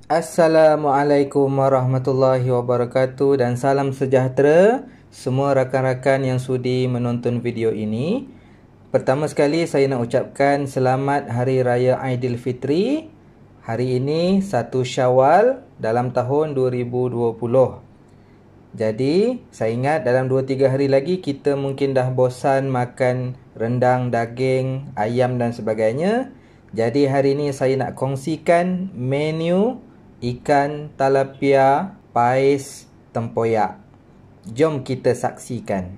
Assalamualaikum warahmatullahi wabarakatuh dan salam sejahtera semua rakan-rakan yang sudi menonton video ini. Pertama sekali saya nak ucapkan selamat Hari Raya Aidilfitri. Hari ini 1 Syawal dalam tahun 2020. Jadi, saya ingat dalam 2-3 hari lagi kita mungkin dah bosan makan rendang, daging, ayam dan sebagainya. Jadi hari ini saya nak kongsikan menu ikan talapia pais tempoyak. Jom kita saksikan.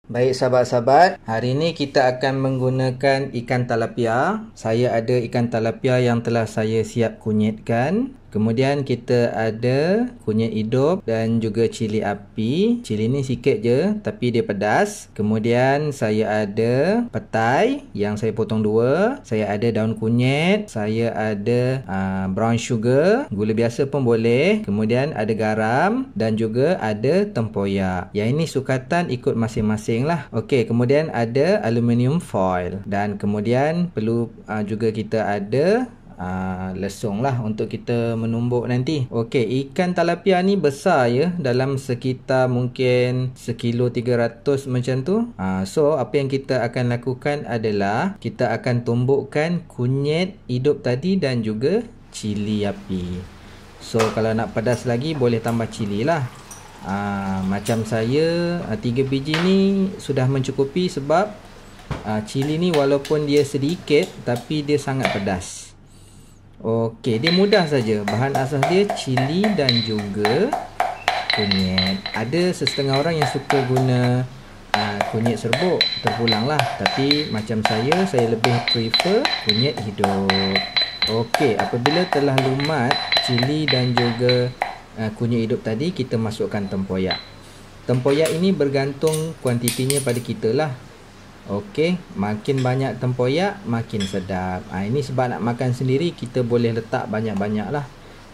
Baik sahabat-sahabat, hari ini kita akan menggunakan ikan talapia. Saya ada ikan talapia yang telah saya siap kunyitkan. Kemudian kita ada kunyit hidup dan juga cili api. Cili ni sikit je tapi dia pedas. Kemudian saya ada petai yang saya potong 2. Saya ada daun kunyit. Saya ada brown sugar, gula biasa pun boleh. Kemudian ada garam dan juga ada tempoyak. Yang ini sukatan ikut masing-masing lah. Okey, kemudian ada aluminium foil dan kemudian perlu juga kita ada lesung lah untuk kita menumbuk nanti. Okey, ikan talapia ni besar ya, dalam sekitar mungkin 1 kilo 300 macam tu. So apa yang kita akan lakukan adalah kita akan tumbukkan kunyit hidup tadi dan juga cili api. So kalau nak pedas lagi boleh tambah cili lah. Macam saya 3 biji ni sudah mencukupi sebab cili ni walaupun dia sedikit tapi dia sangat pedas. Okey, dia mudah saja. Bahan asas dia cili dan juga kunyit. Ada setengah orang yang suka guna kunyit serbuk, terpulang lah. Tapi macam saya lebih prefer kunyit hidup. Okey, apabila telah lumat cili dan juga kunyit hidup tadi, kita masukkan tempoyak. Tempoyak ini bergantung kuantitinya pada kita lah. Okey, makin banyak tempoyak makin sedap. Ini sebab nak makan sendiri kita boleh letak banyak-banyak lah.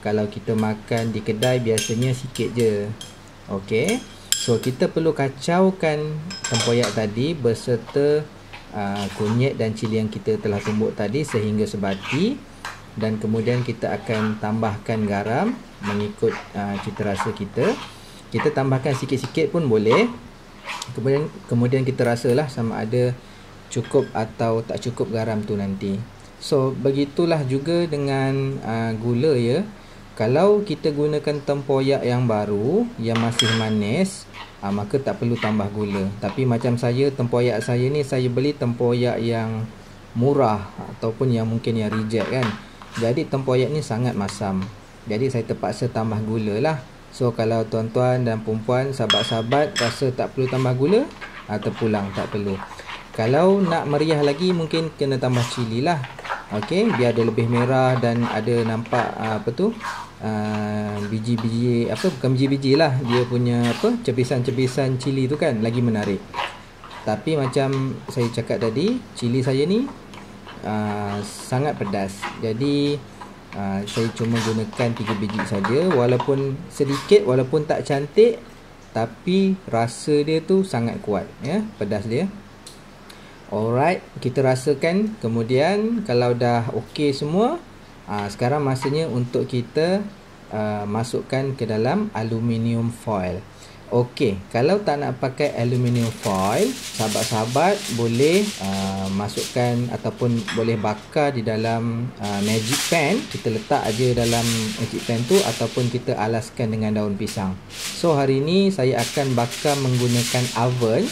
Kalau kita makan di kedai biasanya sikit je. Okey, so kita perlu kacaukan tempoyak tadi beserta kunyit dan cili yang kita telah tumbuk tadi sehingga sebati. Dan kemudian kita akan tambahkan garam mengikut cita rasa kita. Kita tambahkan sikit-sikit pun boleh. Kemudian kita rasalah sama ada cukup atau tak cukup garam tu nanti. So begitulah juga dengan gula ya. Kalau kita gunakan tempoyak yang baru yang masih manis, maka tak perlu tambah gula. Tapi macam saya, tempoyak saya ni saya beli tempoyak yang murah ataupun yang mungkin yang reject kan. Jadi tempoyak ni sangat masam. Jadi saya terpaksa tambah gula lah. So kalau tuan-tuan dan perempuan, sahabat-sahabat rasa tak perlu tambah gula, terpulang, tak perlu. Kalau nak meriah lagi mungkin kena tambah cili lah. Okey, biar dia lebih merah dan ada nampak biji-biji, bukan biji-biji lah, dia punya cebisan-cebisan cili tu kan, lagi menarik. Tapi macam saya cakap tadi, cili saya ni sangat pedas. Jadi saya cuma gunakan 3 biji saja. Walaupun sedikit, walaupun tak cantik, tapi rasa dia tu sangat kuat ya, pedas dia. Alright, kita rasakan. Kemudian kalau dah okey semua, sekarang masanya untuk kita masukkan ke dalam aluminium foil. Okey, kalau tak nak pakai aluminium foil, sahabat-sahabat boleh masukkan ataupun boleh bakar di dalam magic pan. Kita letak aja dalam magic pan tu ataupun kita alaskan dengan daun pisang. So hari ini saya akan bakar menggunakan oven.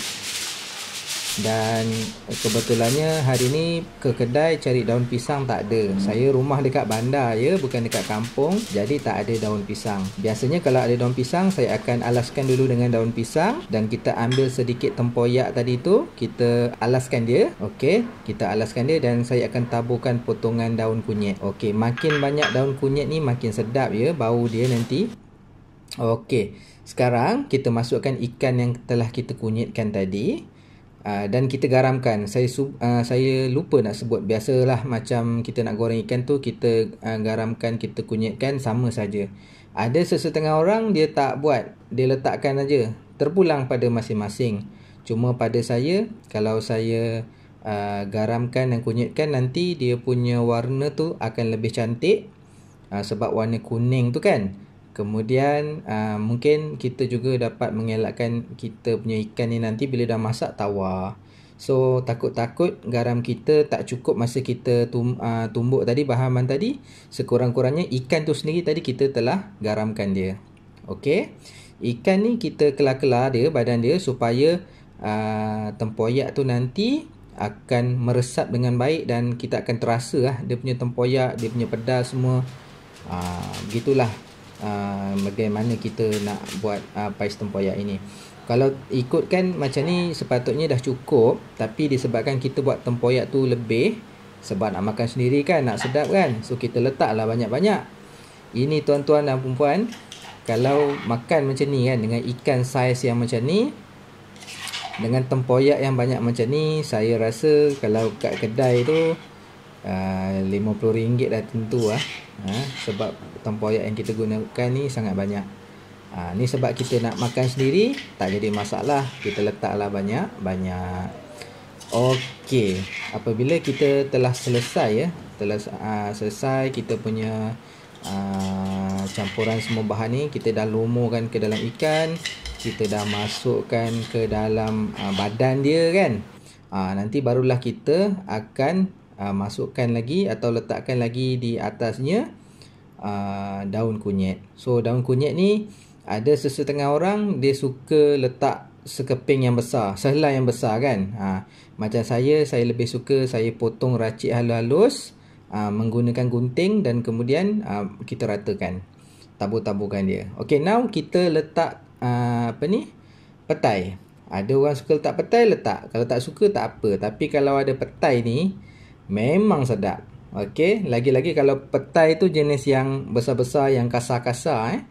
Dan kebetulannya hari ni ke kedai cari daun pisang tak ada. Saya rumah dekat bandar ya, bukan dekat kampung. Jadi tak ada daun pisang. Biasanya kalau ada daun pisang, saya akan alaskan dulu dengan daun pisang. Dan kita ambil sedikit tempoyak tadi tu, kita alaskan dia. Okey, kita alaskan dia dan saya akan taburkan potongan daun kunyit. Okey, makin banyak daun kunyit ni makin sedap ya bau dia nanti. Okey, sekarang kita masukkan ikan yang telah kita kunyitkan tadi. Dan kita garamkan. Saya lupa nak sebut. Biasalah macam kita nak goreng ikan tu, kita garamkan, kita kunyitkan, sama saja. Ada sesetengah orang dia tak buat, dia letakkan aja, terpulang pada masing-masing. Cuma pada saya, kalau saya garamkan dan kunyitkan, nanti dia punya warna tu akan lebih cantik, sebab warna kuning tu kan. Kemudian mungkin kita juga dapat mengelakkan kita punya ikan ni nanti bila dah masak tawar. So takut-takut garam kita tak cukup masa kita tumbuk tadi bahan tadi. Sekurang-kurangnya ikan tu sendiri tadi kita telah garamkan dia. Okey. Ikan ni kita kelar-kelar dia badan dia supaya tempoyak tu nanti akan meresap dengan baik dan kita akan terasa lah dia punya tempoyak, dia punya pedas semua. Begitulah bagaimana kita nak buat pais tempoyak ini. Kalau ikutkan macam ni sepatutnya dah cukup, tapi disebabkan kita buat tempoyak tu lebih, sebab nak makan sendiri kan, nak sedap kan, so kita letaklah banyak-banyak. Ini tuan-tuan dan puan-puan, kalau makan macam ni kan, dengan ikan saiz yang macam ni, dengan tempoyak yang banyak macam ni, saya rasa kalau kat kedai tu RM50 dah tentu lah. Sebab tempoyak yang kita gunakan ni sangat banyak. Ni sebab kita nak makan sendiri, tak jadi masalah, kita letaklah banyak-banyak. Okey, apabila kita telah selesai ya, selesai kita punya campuran semua bahan ni, kita dah lumurkan ke dalam ikan, kita dah masukkan ke dalam badan dia kan. Nanti barulah kita akan masukkan lagi atau letakkan lagi di atasnya daun kunyit. So daun kunyit ni ada sesetengah orang dia suka letak sekeping yang besar, sehelai yang besar kan. Macam saya lebih suka saya potong racik halus-halus menggunakan gunting dan kemudian kita ratakan, tabur-taburkan dia. Okay, now kita letak petai. Ada orang suka letak petai, letak. Kalau tak suka tak apa. Tapi kalau ada petai ni memang sedap. Okay, lagi-lagi kalau petai tu jenis yang besar-besar, yang kasar-kasar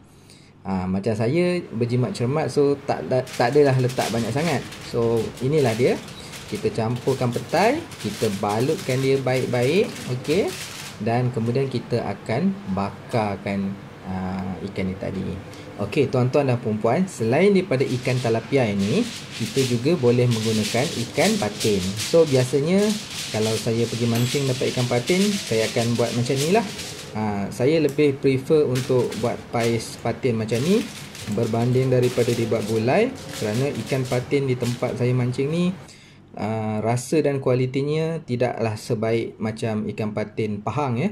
macam saya berjimat cermat, so tak adalah letak banyak sangat. So inilah dia, kita campurkan petai, kita balutkan dia baik-baik. Okey, dan kemudian kita akan bakarkan ikan ni tadi. Okey tuan-tuan dan puan-puan, selain daripada ikan tilapia ini, kita juga boleh menggunakan ikan patin. So biasanya kalau saya pergi mancing dapat ikan patin, saya akan buat macam ni lah. Saya lebih prefer untuk buat pais patin macam ni berbanding daripada dibuat gulai, kerana ikan patin di tempat saya mancing ni rasa dan kualitinya tidaklah sebaik macam ikan patin Pahang ya.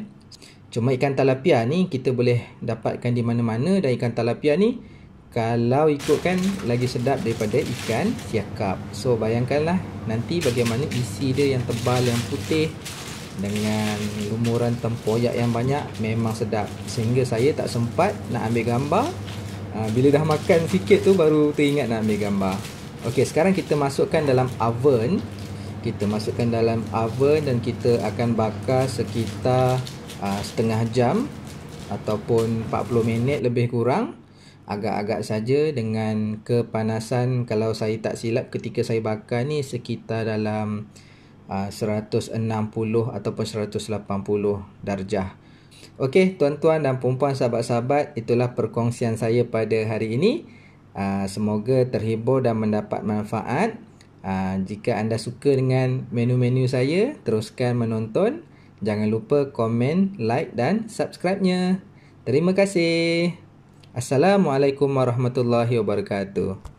Cuma ikan tilapia ni kita boleh dapatkan di mana-mana, dan ikan tilapia ni kalau ikutkan lagi sedap daripada ikan siakap. So bayangkanlah nanti bagaimana isi dia yang tebal, yang putih, dengan lumuran tempoyak yang banyak, memang sedap. Sehingga saya tak sempat nak ambil gambar. Bila dah makan sikit tu baru teringat nak ambil gambar. Okey, sekarang kita masukkan dalam oven. Kita masukkan dalam oven dan kita akan bakar sekitar setengah jam ataupun 40 minit lebih kurang. Agak-agak saja dengan kepanasan, kalau saya tak silap ketika saya bakar ni sekitar dalam 160 ataupun 180 darjah. Okey tuan-tuan dan puan-puan, sahabat-sahabat, itulah perkongsian saya pada hari ini. Semoga terhibur dan mendapat manfaat. Jika anda suka dengan menu-menu saya, teruskan menonton. Jangan lupa komen, like dan subscribe-nya. Terima kasih. Assalamualaikum warahmatullahi wabarakatuh.